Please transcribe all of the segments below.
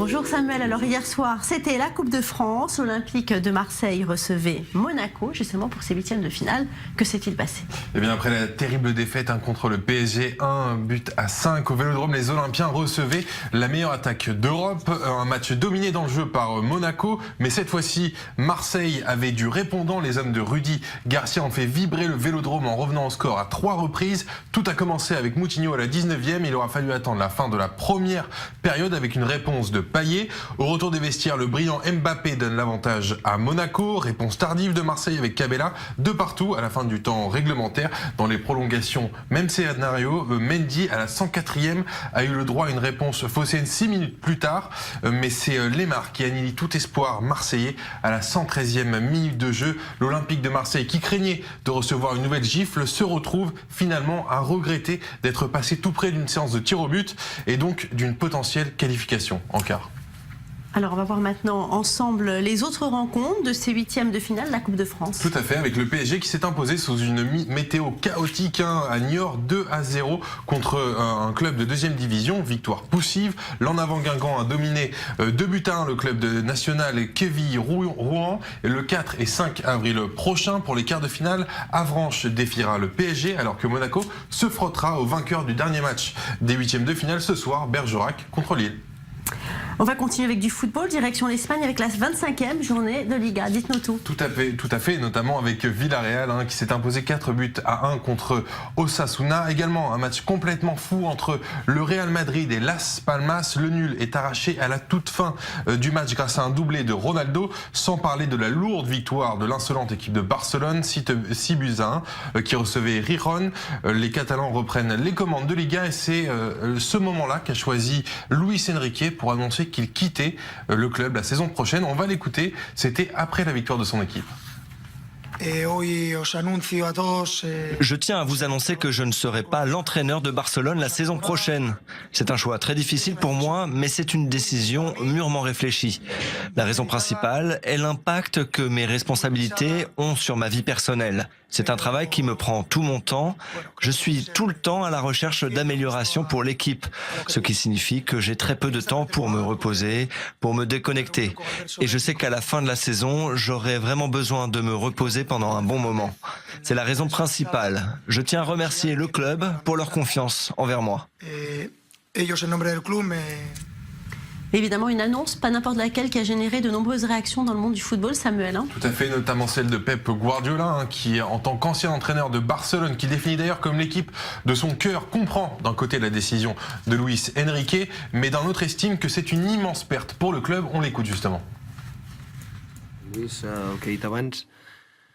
Bonjour Samuel, alors hier soir c'était la Coupe de France, l'Olympique de Marseille recevait Monaco justement pour ses huitièmes de finale. Que s'est-il passé? Et bien après la terrible défaite contre le PSG, 1-5 au Vélodrome, les Olympiens recevaient la meilleure attaque d'Europe. Un match dominé dans le jeu par Monaco, mais cette fois-ci Marseille avait du répondant. Les hommes de Rudy Garcia ont fait vibrer le Vélodrome en revenant au score à 3 reprises. Tout a commencé avec Moutinho à la 19e, il aura fallu attendre la fin de la première période avec une réponse de Payet. Au retour des vestiaires, le brillant Mbappé donne l'avantage à Monaco. Réponse tardive de Marseille avec Cabella de partout à la fin du temps réglementaire. Dans les prolongations, même scénario, Mendy à la 104e a eu le droit à une réponse phocéenne 6 minutes plus tard. Mais c'est Lemar qui annihilie tout espoir marseillais à la 113e minute de jeu. L'Olympique de Marseille, qui craignait de recevoir une nouvelle gifle, se retrouve finalement à regretter d'être passé tout près d'une séance de tir au but et donc d'une potentielle qualification en quart. Alors on va voir maintenant ensemble les autres rencontres de ces huitièmes de finale de la Coupe de France. Tout à fait, avec le PSG qui s'est imposé sous une météo chaotique à Niort 2-0 contre un club de deuxième division, victoire poussive. L'en avant Guingamp a dominé 2-1 le club de national Quevilly-Rouen. Le 4 et 5 avril prochain pour les quarts de finale, Avranches défiera le PSG alors que Monaco se frottera au vainqueur du dernier match des huitièmes de finale ce soir, Bergerac contre Lille. On va continuer avec du football, direction l'Espagne avec la 25e journée de Liga. Dites-nous tout. Tout à fait, notamment avec Villarreal qui s'est imposé 4-1 contre Osasuna. Également un match complètement fou entre le Real Madrid et Las Palmas. Le nul est arraché à la toute fin du match grâce à un doublé de Ronaldo, sans parler de la lourde victoire de l'insolente équipe de Barcelone, 6-1 qui recevait Rijon. Les Catalans reprennent les commandes de Liga et c'est ce moment-là qu'a choisi Luis Enrique pour annoncer qu'il quittait le club la saison prochaine. On va l'écouter, c'était après la victoire de son équipe. Je tiens à vous annoncer que je ne serai pas l'entraîneur de Barcelone la saison prochaine. C'est un choix très difficile pour moi, mais c'est une décision mûrement réfléchie. La raison principale est l'impact que mes responsabilités ont sur ma vie personnelle. C'est un travail qui me prend tout mon temps. Je suis tout le temps à la recherche d'amélioration pour l'équipe, ce qui signifie que j'ai très peu de temps pour me reposer, pour me déconnecter. Et je sais qu'à la fin de la saison, j'aurai vraiment besoin de me reposer pendant un bon moment. C'est la raison principale. Je tiens à remercier le club pour leur confiance envers moi. Évidemment, une annonce, pas n'importe laquelle, qui a généré de nombreuses réactions dans le monde du football, Samuel. Tout à fait, notamment celle de Pep Guardiola, qui, en tant qu'ancien entraîneur de Barcelone, qui définit d'ailleurs comme l'équipe de son cœur, comprend d'un côté la décision de Luis Enrique, mais d'un autre estime que c'est une immense perte pour le club. On l'écoute justement.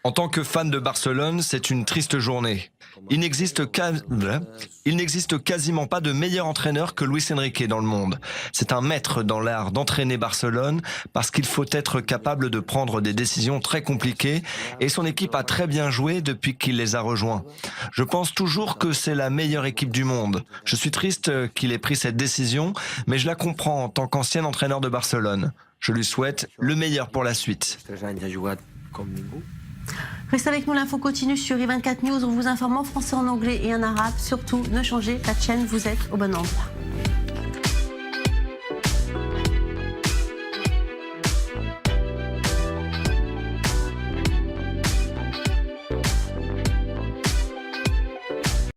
En tant que fan de Barcelone, c'est une triste journée. Il n'existe quasiment pas de meilleur entraîneur que Luis Enrique dans le monde. C'est un maître dans l'art d'entraîner Barcelone parce qu'il faut être capable de prendre des décisions très compliquées et son équipe a très bien joué depuis qu'il les a rejoints. Je pense toujours que c'est la meilleure équipe du monde. Je suis triste qu'il ait pris cette décision, mais je la comprends en tant qu'ancien entraîneur de Barcelone. Je lui souhaite le meilleur pour la suite. Restez avec nous, l'info continue sur i24 News. On vous informe en français, en anglais et en arabe. Surtout, ne changez pas de chaîne, vous êtes au bon endroit.